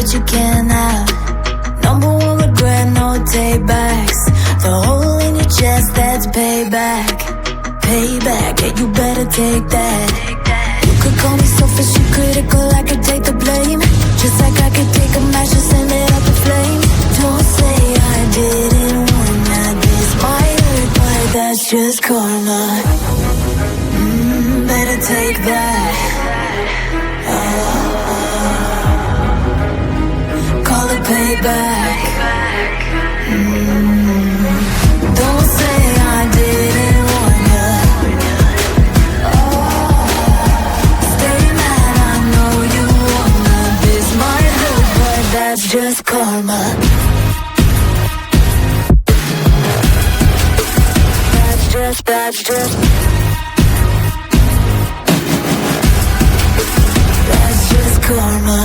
but you can't have. Number one regret, no takebacks. The hole in your chest, that's payback. Payback, yeah, you better take that. You could call me selfish and critical, I could take the blame. Just like I could take a match and send it up in flames. Don't say I didn't want that. This might hurt, but that's just karma. Better take that. Call it payback. Don't say I didn't want ya. Stay mad, I know you wanna. This might hurt, but that's just karma. That's just karma.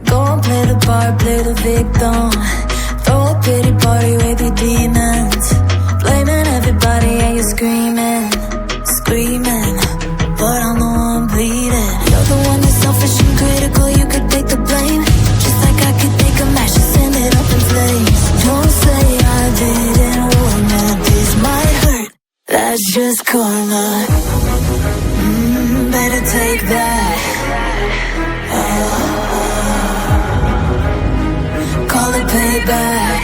Go and play the part, play the victim. Throw a pity party with your demons. Blaming everybody and you're screaming, screaming, but I'm the one bleeding. You're the one that's selfish and critical, you could take the blame. Just like I could take a match and send it up in flames. Don't say I didn't want that. This might hurt, that's just karma. Better take that. Call it payback.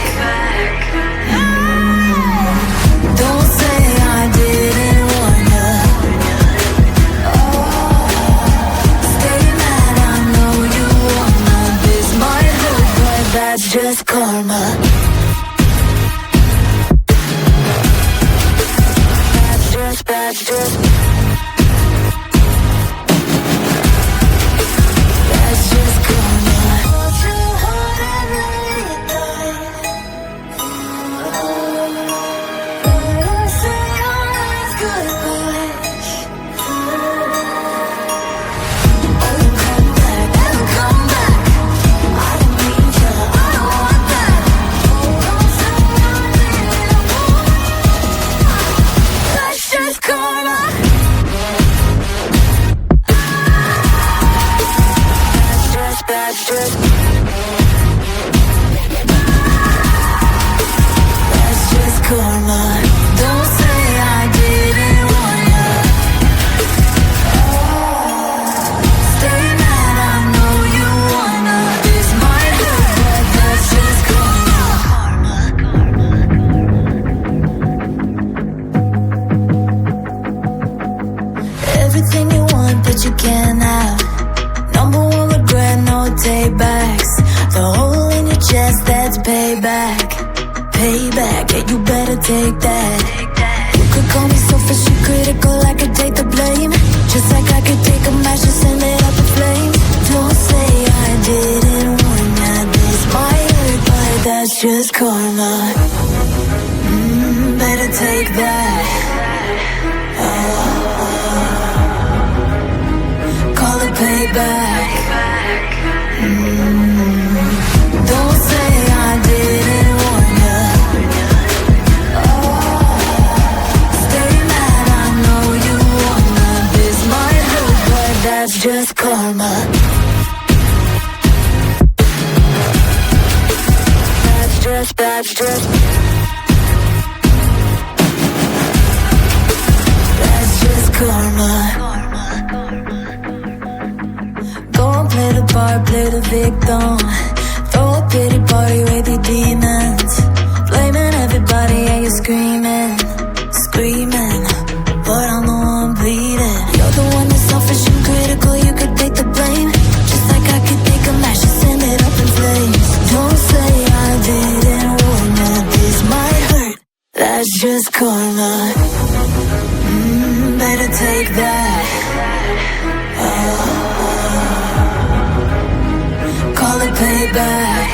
Don't say I didn't want ya. Stay mad, I know you wanna. This might hurt, but that's just karma. That's just take that. You could call me selfish and critical, I could take the blame. Just like I could take a match and send it up in flames. Don't say I didn't want that. This might hurt, but that's just karma. Better take that. Call it payback. Don't say I didn't want ya. That's just karma. That's just that's just karma. Go and play the part, play the victim. Throw a pity party with your demons. Blaming everybody and you're screaming, screaming, but I'm the one bleeding. You're the one that's selfish and critical, you could take the blame. Just like I could take a match and send it up in flames. Don't say I didn't want that. This might hurt, that's just karma. Better take that. Call it payback.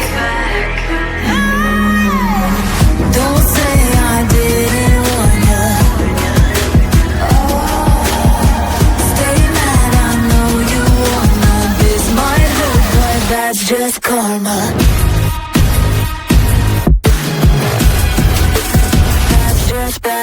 Don't say I didn't want ya. Stay mad, I know you wanna. This might hurt, but that's just karma. That's just karma.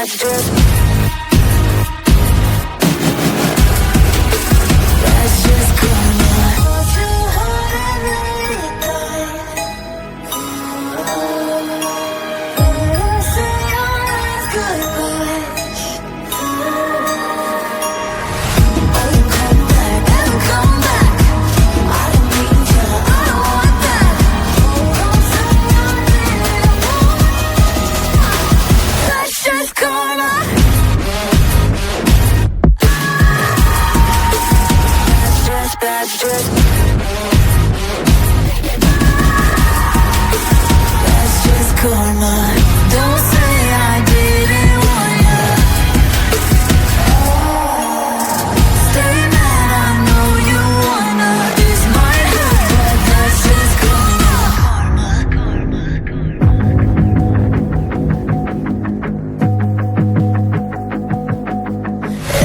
karma. That's just karma. Don't say I didn't want ya. Stay mad, I know you wanna. This might hurt, but that's just karma.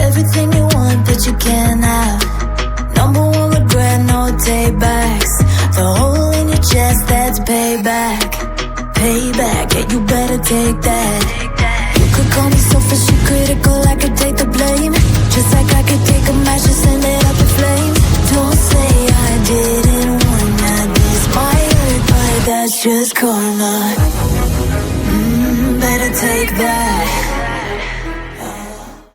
Everything you want that you can't have. Number one regret, no take backs. The hole in your chest, that's payback. Payback, yeah, you better take that. You could call me selfish and critical, I could take the blame. Just like I could take a match and send it up in flames. Don't say I didn't want that. This might hurt, but that's just karma. Better take that.